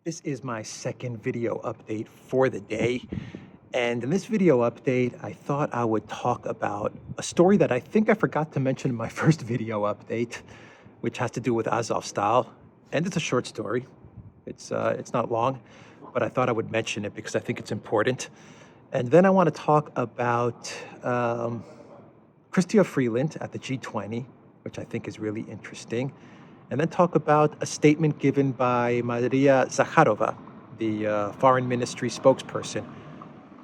This is my second video update for the day. And in this video update, I thought I would talk about a story that I think I forgot to mention in my first video update, which has to do with Azovstal. And it's a short story. It's not long, but I thought I would mention it because I think it's important. And then I want to talk about Chrystia Freeland at the G20, which I think is really interesting. And then talk about a statement given by Maria Zakharova, the foreign ministry spokesperson,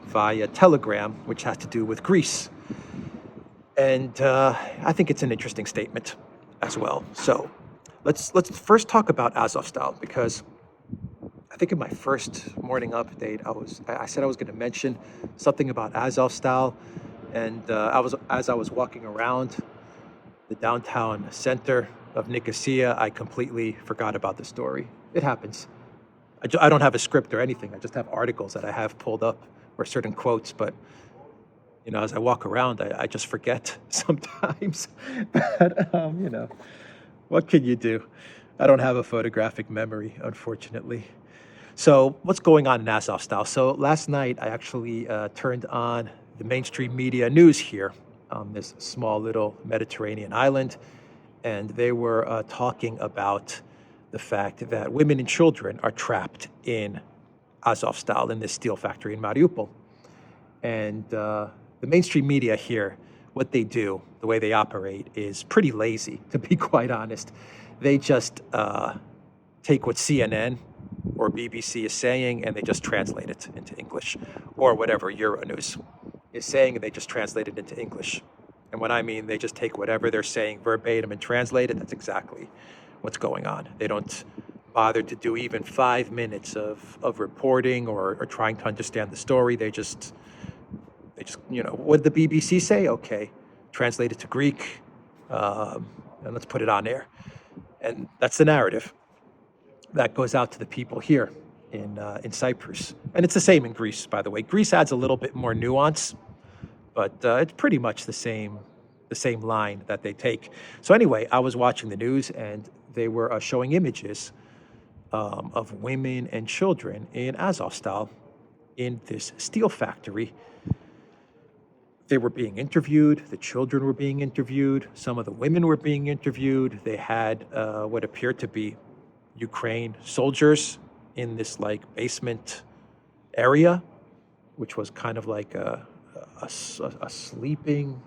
via Telegram, which has to do with Greece. And I think it's an interesting statement as well. So let's first talk about Azovstal, because I think in my first morning update, I said I was going to mention something about Azovstal, and as I was walking around the downtown center of Nicosia, I completely forgot about the story. It happens. I don't have a script or anything. I just have articles that I have pulled up or certain quotes, but as I walk around, I just forget sometimes. But what can you do? I don't have a photographic memory, unfortunately. So what's going on in Azovstal? So last night, I actually turned on the mainstream media news here on this small little Mediterranean island, and they were talking about the fact that women and children are trapped in Azovstal, in this steel factory in Mariupol. And the mainstream media here, what they do, the way they operate, is pretty lazy, to be quite honest. They just take what CNN or BBC is saying, and they just translate it into English, or whatever Euronews is saying, and they just translate it into English. And when I mean they just take whatever they're saying verbatim and translate it, that's exactly what's going on. They don't bother to do even 5 minutes of reporting or trying to understand the story. They just what did the BBC say? Okay, translate it to Greek, and let's put it on air. And that's the narrative that goes out to the people here in Cyprus. And it's the same in Greece, by the way. Greece adds a little bit more nuance, but it's pretty much the same line that they take. So anyway, I was watching the news, and they were showing images of women and children in Azovstal, in this steel factory. They were being interviewed. The children were being interviewed. Some of the women were being interviewed. They had what appeared to be Ukraine soldiers in this basement area, which was kind of like a sleeping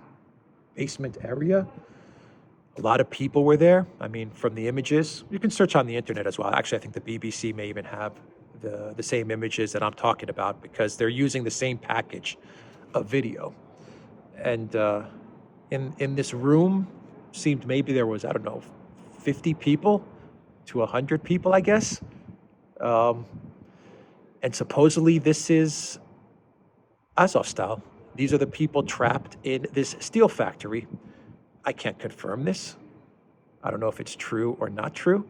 basement area. A lot of people were there. I mean, from the images, you can search on the internet as well. Actually, I think the BBC may even have the same images that I'm talking about, because they're using the same package of video. And in this room, seemed maybe there was, 50 people to 100 people, I guess. And supposedly this is Azovstal. These are the people trapped in this steel factory. I can't confirm this. I don't know if it's true or not true.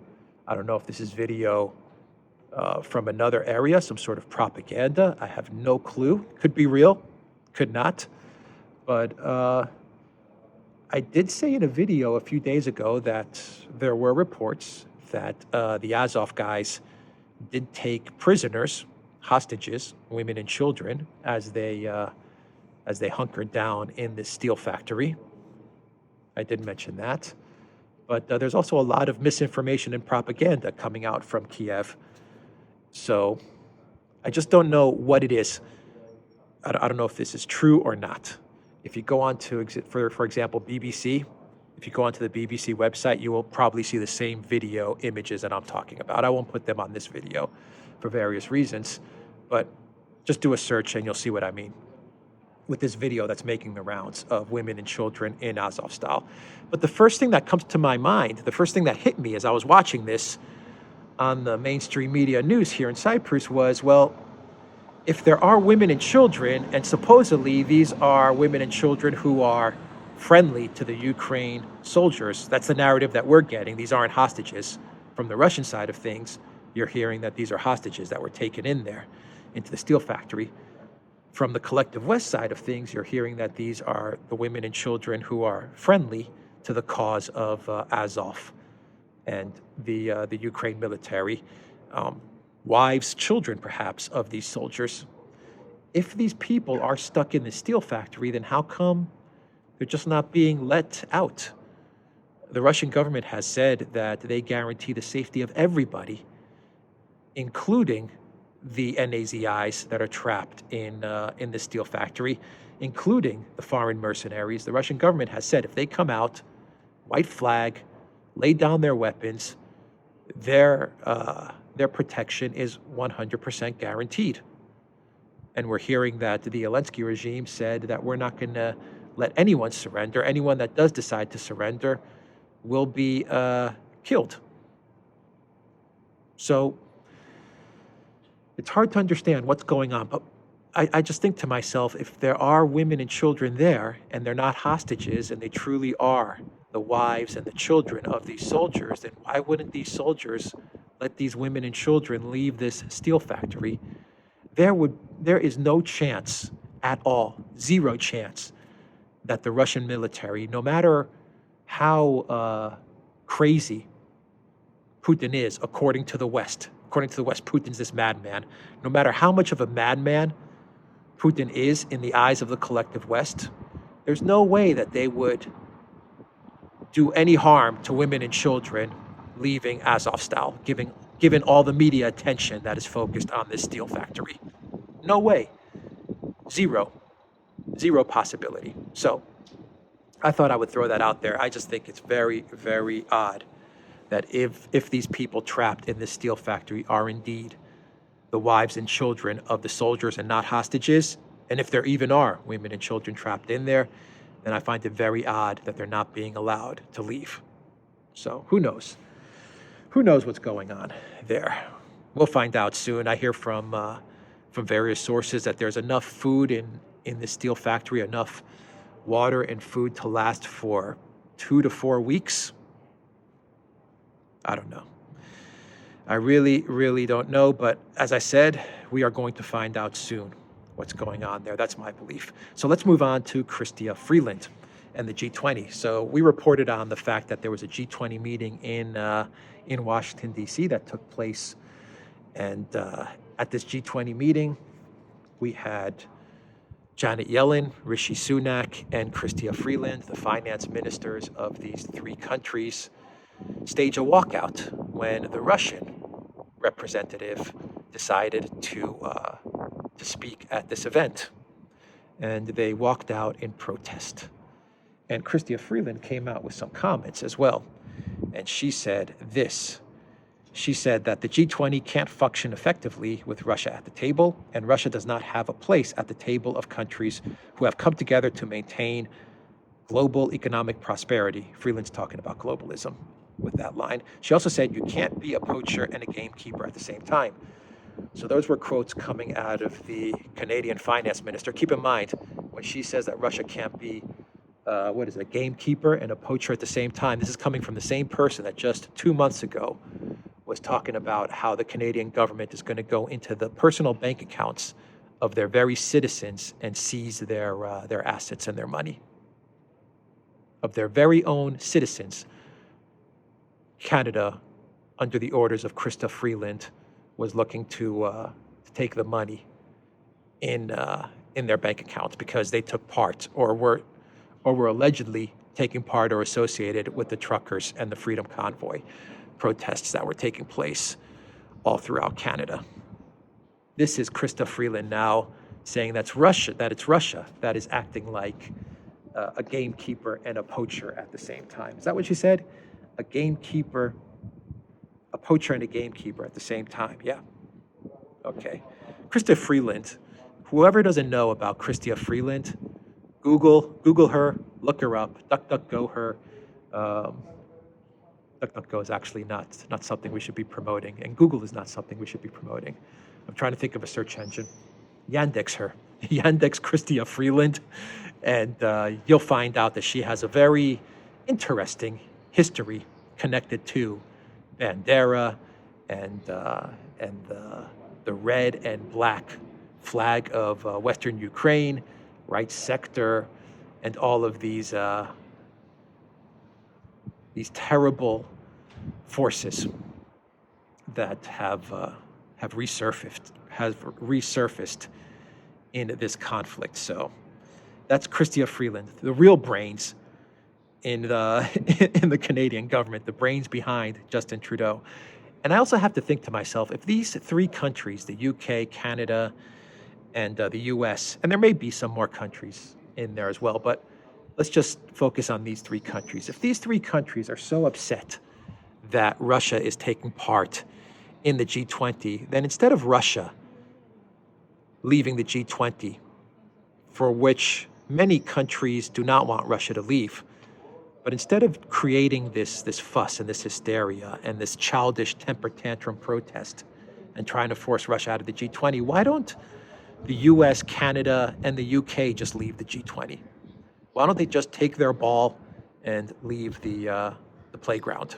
I don't know if this is video from another area, some sort of propaganda. I have no clue. Could be real, could not. But I did say in a video a few days ago that there were reports that the Azov guys did take prisoners, hostages, women and children, as they hunkered down in this steel factory. I did mention that. But there's also a lot of misinformation and propaganda coming out from Kiev. So I just don't know what it is. I don't know if this is true or not. If you go on to, for example, BBC, if you go onto the BBC website, you will probably see the same video images that I'm talking about. I won't put them on this video for various reasons, but just do a search and you'll see what I mean with this video that's making the rounds of women and children in Azovstal. But the first thing that comes to my mind, the first thing that hit me as I was watching this on the mainstream media news here in Cyprus was, well, if there are women and children, and supposedly these are women and children who are friendly to the Ukraine soldiers, that's the narrative that we're getting. These aren't hostages. From the Russian side of things, you're hearing that these are hostages that were taken in there into the steel factory. From the collective West side of things, you're hearing that these are the women and children who are friendly to the cause of Azov and the Ukraine military. wives, children perhaps, of these soldiers. If these people are stuck in the steel factory, then how come they're just not being let out? The Russian government has said that they guarantee the safety of everybody, including the NAZIs that are trapped in the steel factory, including the foreign mercenaries. The Russian government has said if they come out, white flag, lay down their weapons, their protection is 100% guaranteed. And we're hearing that the Zelensky regime said that we're not going to let anyone surrender. Anyone that does decide to surrender will be killed. So it's hard to understand what's going on, but I just think to myself, if there are women and children there and they're not hostages and they truly are the wives and the children of these soldiers, then why wouldn't these soldiers let these women and children leave this steel factory? There is no chance at all, zero chance, that the Russian military, no matter how crazy Putin is, according to the West, Putin's this madman. No matter how much of a madman Putin is in the eyes of the collective West, there's no way that they would do any harm to women and children leaving Azovstal, given all the media attention that is focused on this steel factory. No way. Zero possibility. So I thought I would throw that out there. I just think it's very, very odd that if these people trapped in this steel factory are indeed the wives and children of the soldiers and not hostages, and if there even are women and children trapped in there, then I find it very odd that they're not being allowed to leave. So who knows? Who knows what's going on there? We'll find out soon. I hear from various sources that there's enough food in the steel factory, enough water and food to last for 2 to 4 weeks. I don't know. I really, really don't know. But as I said, we are going to find out soon what's going on there. That's my belief. So let's move on to Chrystia Freeland and the G20. So we reported on the fact that there was a G20 meeting in Washington, D.C. that took place. And at this G20 meeting, we had Janet Yellen, Rishi Sunak, and Chrystia Freeland, the finance ministers of these 3 countries, stage a walkout when the Russian representative decided to speak at this event. And they walked out in protest. And Chrystia Freeland came out with some comments as well. And she said this. She said that the G20 can't function effectively with Russia at the table, and Russia does not have a place at the table of countries who have come together to maintain global economic prosperity. Freeland's talking about globalism with that line. She also said you can't be a poacher and a gamekeeper at the same time. So those were quotes coming out of the Canadian finance minister. Keep in mind, when she says that Russia can't be a gamekeeper and a poacher at the same time, this is coming from the same person that just 2 months ago was talking about how the Canadian government is going to go into the personal bank accounts of their very citizens and seize their assets and their money. Of their very own citizens, Canada, under the orders of Chrystia Freeland, was looking to take the money in their bank accounts because they took part or were allegedly taking part or associated with the truckers and the Freedom Convoy protests that were taking place all throughout Canada. This is Chrystia Freeland now saying that it's Russia that is acting like a gamekeeper and a poacher at the same time. Is that what she said? A poacher and a gamekeeper at the same time. Yeah. Okay. Chrystia Freeland. Whoever doesn't know about Chrystia Freeland, Google her, look her up, DuckDuckGo her. DuckDuckGo is actually not something we should be promoting, and Google is not something we should be promoting. I'm trying to think of a search engine. Yandex her. Yandex Chrystia Freeland, and you'll find out that she has a very interesting history connected to Bandera and the red and black flag of Western Ukraine, right sector, and all of these terrible forces that have resurfaced in this conflict. So that's Chrystia Freeland, the real brains in the in the Canadian government, the brains behind Justin Trudeau. And I also have to think to myself, if these three countries, the UK, Canada, and the US, and there may be some more countries in there as well, but let's just focus on these three countries. If these three countries are so upset that Russia is taking part in the G20, then instead of Russia leaving the G20, for which many countries do not want Russia to leave, but instead of creating this fuss and this hysteria and this childish temper tantrum protest and trying to force Russia out of the G20, why don't the US, Canada, and the UK just leave the G20? Why don't they just take their ball and leave the playground?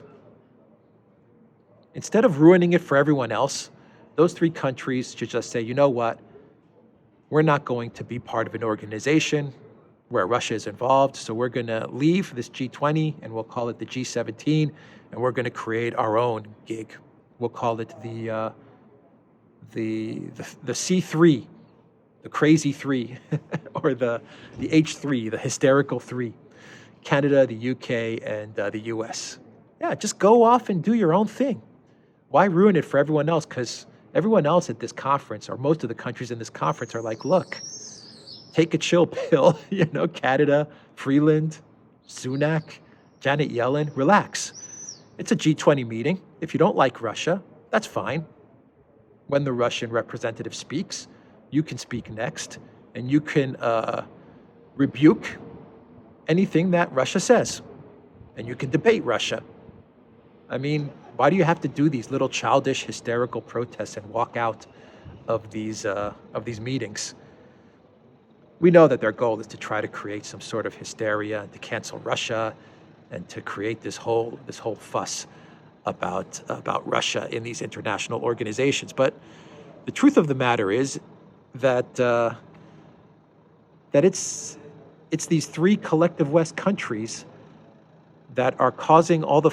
Instead of ruining it for everyone else, those three countries should just say, you know what? We're not going to be part of an organization where Russia is involved, so we're going to leave this G20 and we'll call it the G17, and we're going to create our own gig. We'll call it the C3, the crazy three, or the H3, the hysterical three: Canada, the UK, and the US. Yeah, just go off and do your own thing. Why ruin it for everyone else? Because everyone else at this conference, or most of the countries in this conference, are like, look, take a chill pill, Canada, Freeland, Sunak, Janet Yellen, relax. It's a G20 meeting. If you don't like Russia, that's fine. When the Russian representative speaks, you can speak next, and you can rebuke anything that Russia says, and you can debate Russia. I mean, why do you have to do these little childish, hysterical protests and walk out of these meetings? We know that their goal is to try to create some sort of hysteria and to cancel Russia and to create this whole fuss about Russia in these international organizations. But the truth of the matter is that it's these three collective West countries that are causing all the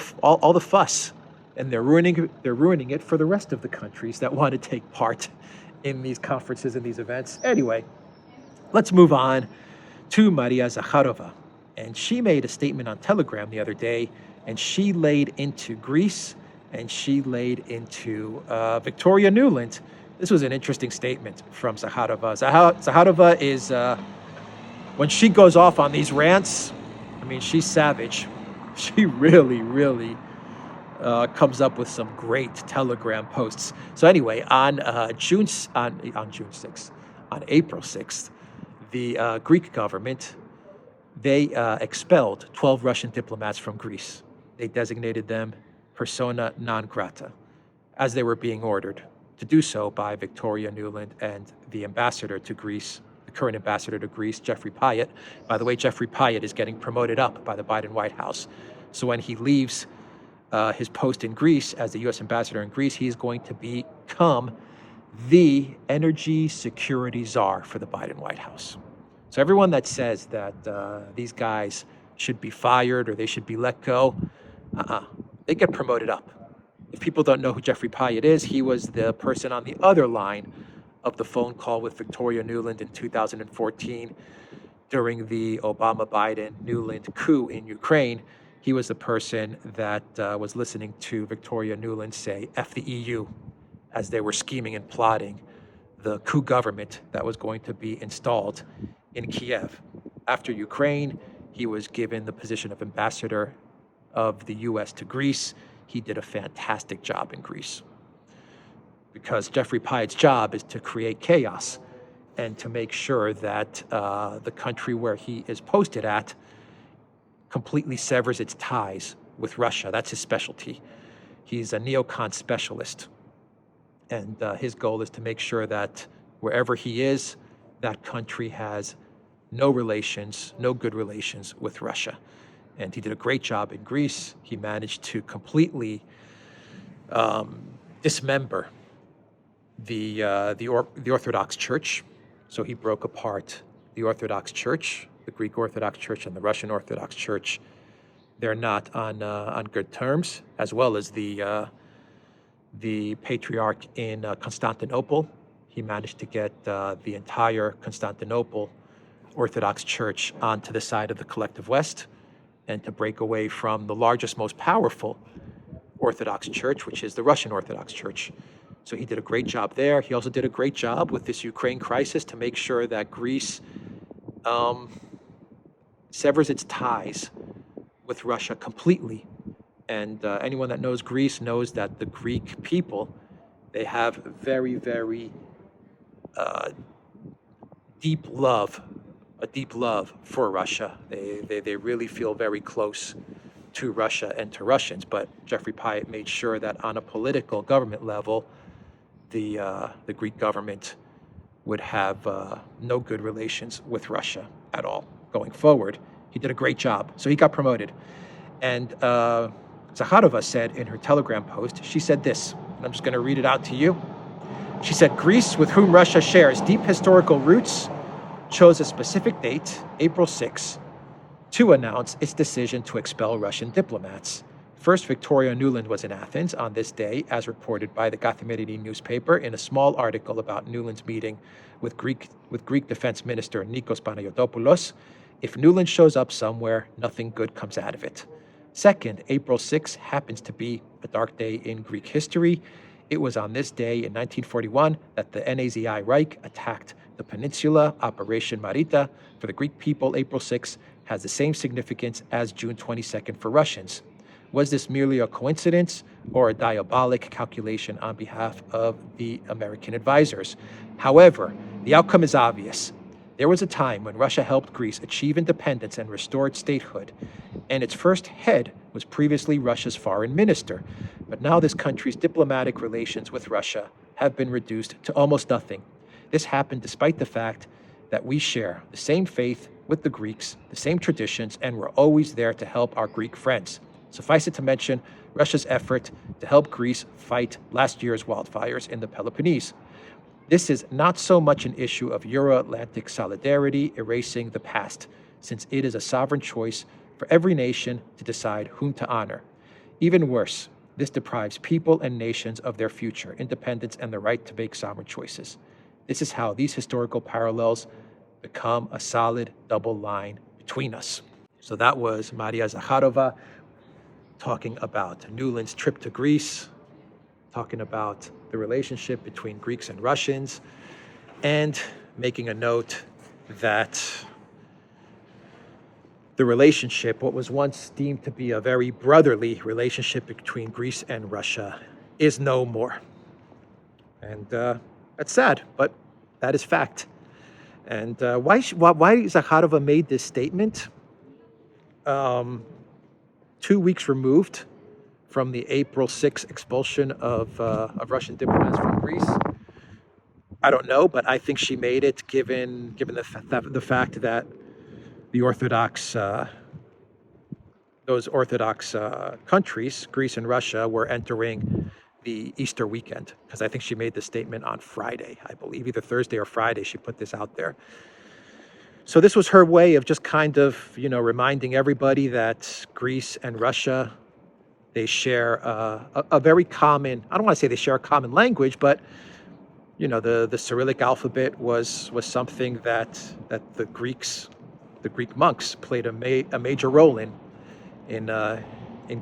fuss, and they're ruining it for the rest of the countries that want to take part in these conferences and these events. Anyway, let's move on to Maria Zakharova. And she made a statement on Telegram the other day, and she laid into Greece, and she laid into Victoria Nuland. This was an interesting statement from Zakharova. Zakharova is, when she goes off on these rants, I mean, she's savage. She really, really comes up with some great Telegram posts. So anyway, on April 6th, the Greek government, they expelled 12 Russian diplomats from Greece. They designated them persona non grata, as they were being ordered to do so by Victoria Nuland and the ambassador to Greece, the current ambassador to Greece, Jeffrey Pyatt. By the way, Jeffrey Pyatt is getting promoted up by the Biden White House. So when he leaves his post in Greece as the U.S. ambassador in Greece, he's going to become the energy security czar for the Biden White House. So everyone that says that these guys should be fired or they should be let go, they get promoted up. If people don't know who Jeffrey Pyatt is, he was the person on the other line of the phone call with Victoria Nuland in 2014 during the Obama-Biden-Nuland coup in Ukraine. He was the person that was listening to Victoria Nuland say, F the EU, as they were scheming and plotting the coup government that was going to be installed in Kiev. After Ukraine, he was given the position of ambassador of the U.S. to Greece. He did a fantastic job in Greece because Jeffrey Pyatt's job is to create chaos and to make sure that the country where he is posted at completely severs its ties with Russia. That's his specialty. He's a neocon specialist. And his goal is to make sure that wherever he is, that country has no good relations with Russia. And he did a great job in Greece. He managed to completely dismember the Orthodox Church. So he broke apart the Orthodox Church, the Greek Orthodox Church and the Russian Orthodox Church. They're not on good terms, as well as the the patriarch in Constantinople. He managed to get the entire Constantinople Orthodox Church onto the side of the collective West and to break away from the largest, most powerful Orthodox Church, which is the Russian Orthodox Church. So he did a great job there. He also did a great job with this Ukraine crisis to make sure that Greece severs its ties with Russia completely. And anyone that knows Greece knows that the Greek people, they have very, very deep love for Russia. They really feel very close to Russia and to Russians. But Jeffrey Pyatt made sure that on a political government level, the Greek government would have no good relations with Russia at all going forward. He did a great job. So he got promoted. And Zakharova said in her Telegram post, she said this, and I'm just going to read it out to you. She said, Greece, with whom Russia shares deep historical roots, chose a specific date, April 6, to announce its decision to expel Russian diplomats. First, Victoria Nuland was in Athens on this day, as reported by the Kathimerini newspaper in a small article about Nuland's meeting with Greek Defense Minister Nikos Panayotopoulos. If Nuland shows up somewhere, nothing good comes out of it. Second, April 6 happens to be a dark day in Greek history. It was on this day in 1941 that the Nazi Reich attacked the peninsula. Operation Marita for the Greek people, April 6 has the same significance as June 22nd for Russians. Was this merely a coincidence or a diabolic calculation on behalf of the American advisors? However, the outcome is obvious. There was a time when Russia helped Greece achieve independence and restored statehood, and its first head was previously Russia's foreign minister. But now this country's diplomatic relations with Russia have been reduced to almost nothing. This happened despite the fact that we share the same faith with the Greeks, the same traditions, and we're always there to help our Greek friends. Suffice it to mention Russia's effort to help Greece fight last year's wildfires in the Peloponnese. This is not so much an issue of Euro-Atlantic solidarity erasing the past, since it is a sovereign choice for every nation to decide whom to honor. Even worse, this deprives people and nations of their future, independence, and the right to make sovereign choices. This is how these historical parallels become a solid double line between us. So that was Maria Zakharova talking about Nuland's trip to Greece, talking about the relationship between Greeks and Russians, and making a note that the relationship, what was once deemed to be a very brotherly relationship between Greece and Russia, is no more. And that's sad, but that is fact. And why Zakharova made this statement 2 weeks removed from the April 6th expulsion of Russian diplomats from Greece, I don't know, but I think she made it given the fact that the Orthodox, those Orthodox countries, Greece and Russia, were entering the Easter weekend, because I think she made this statement on Friday, I believe, either Thursday or Friday. She put this out there. So this was her way of just kind of, reminding everybody that Greece and Russia, they share a very common, I don't want to say they share a common language, but, the Cyrillic alphabet was something that the Greek monks played a major role in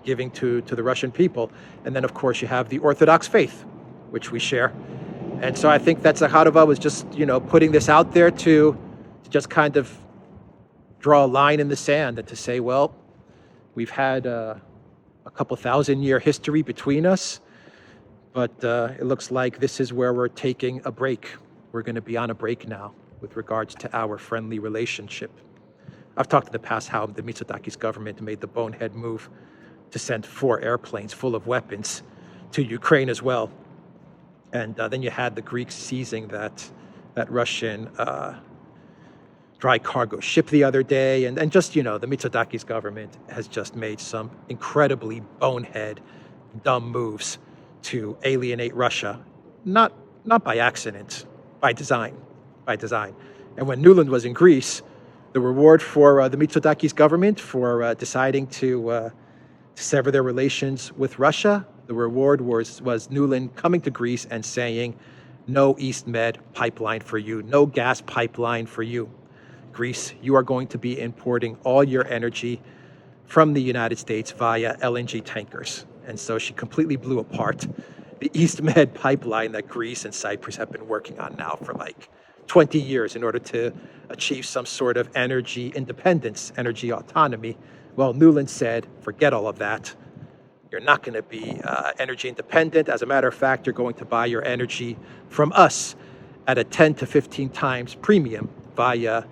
giving to the Russian people. And then, of course, you have the Orthodox faith, which we share. And so I think that Zakharova was just, putting this out there to just kind of draw a line in the sand and to say, well, we've had a couple thousand-year history between us, but it looks like this is where we're taking a break. We're going to be on a break now with regards to our friendly relationship. I've talked in the past how the Mitsotakis government made the bonehead move to send 4 airplanes full of weapons to Ukraine as well. And then you had the Greeks seizing that Russian dry cargo ship the other day. And just, the Mitsotakis government has just made some incredibly bonehead, dumb moves to alienate Russia. Not by accident, by design. And when Nuland was in Greece, the reward for the Mitsotakis government for deciding to sever their relations with Russia The reward was Nuland coming to Greece and saying, no East Med pipeline for you, no gas pipeline for you. Greece, you are going to be importing all your energy from the United States via LNG tankers. And so she completely blew apart the East Med pipeline that Greece and Cyprus have been working on now for like 20 years in order to achieve some sort of energy independence, energy autonomy. Well, Nuland said, forget all of that. You're not going to be energy independent. As a matter of fact, you're going to buy your energy from us at a 10 to 15 times premium via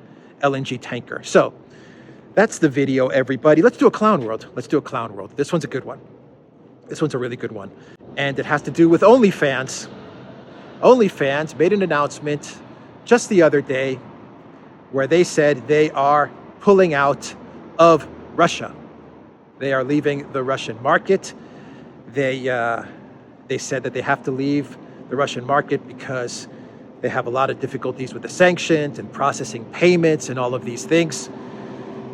LNG tanker. So that's the video, everybody. Let's do a clown world. Let's do a clown world. This one's a good one. This one's a really good one. And it has to do with OnlyFans. OnlyFans made an announcement just the other day where they said they are pulling out of Russia. They are leaving the Russian market. They said that they have to leave the Russian market because they have a lot of difficulties with the sanctions and processing payments and all of these things.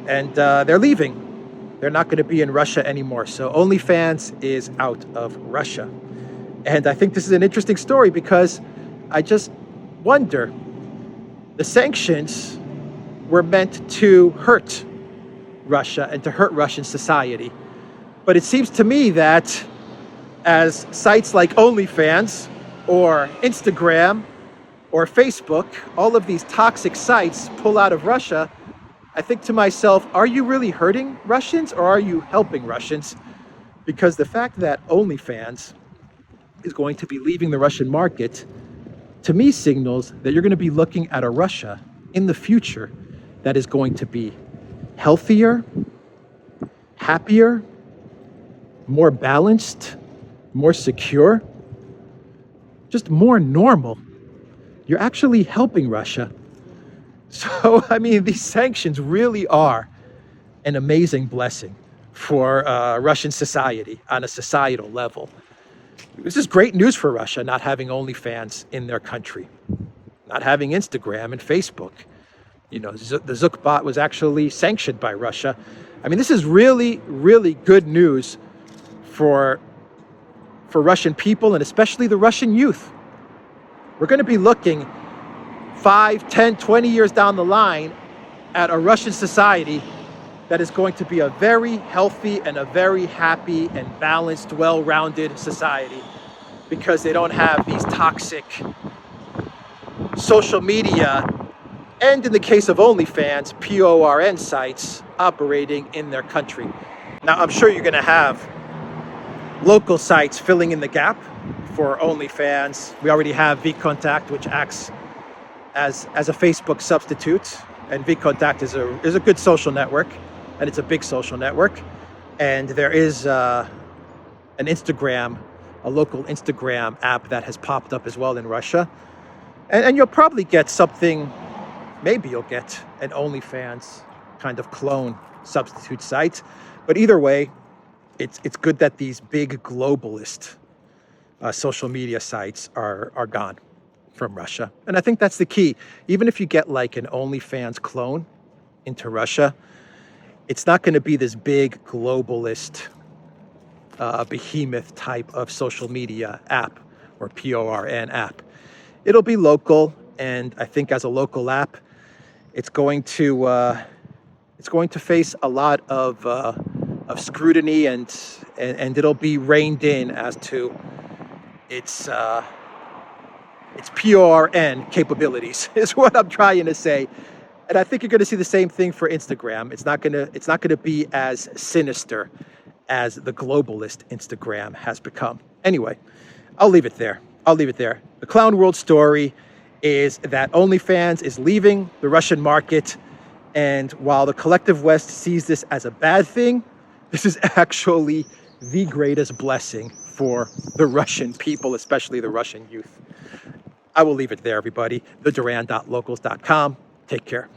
And they're leaving. They're not going to be in Russia anymore. So OnlyFans is out of Russia. And I think this is an interesting story because I just wonder, the sanctions were meant to hurt Russia and to hurt Russian society. But it seems to me that as sites like OnlyFans or Instagram or Facebook, all of these toxic sites pull out of Russia, I think to myself, are you really hurting Russians or are you helping Russians? Because the fact that OnlyFans is going to be leaving the Russian market, to me signals that you're going to be looking at a Russia in the future that is going to be healthier, happier, more balanced, more secure, just more normal. You're actually helping Russia. So, I mean, these sanctions really are an amazing blessing for Russian society on a societal level. This is great news for Russia, not having OnlyFans in their country, not having Instagram and Facebook. You know, the Zukbot was actually sanctioned by Russia. I mean, this is really, really good news for Russian people and especially the Russian youth. We're going to be looking 5, 10, 20 years down the line at a Russian society that is going to be a very healthy and a very happy and balanced, well-rounded society because they don't have these toxic social media and, in the case of OnlyFans, PORN sites operating in their country. Now, I'm sure you're going to have local sites filling in the gap for OnlyFans. We already have VKontakte, which acts as a Facebook substitute, and VKontakte is a good social network, and it's a big social network. And there is an Instagram, a local Instagram app that has popped up as well in Russia. And you'll probably get something, maybe you'll get an OnlyFans kind of clone substitute site. But either way, it's good that these big globalist social media sites are gone from Russia. And I think that's the key. Even if you get like an OnlyFans clone into Russia, it's not going to be this big globalist behemoth type of social media app or PORN app. It'll be local, and I think as a local app, it's going to face a lot of scrutiny and it'll be reined in as to its PORN capabilities is what I'm trying to say. And I think you're going to see the same thing for Instagram. It's not going to be as sinister as the globalist Instagram has become. Anyway, I'll leave it there. The Clown World story is that OnlyFans is leaving the Russian market. And while the collective West sees this as a bad thing, this is actually the greatest blessing for the Russian people, especially the Russian youth. I will leave it there, everybody. theduran.locals.com. Take care.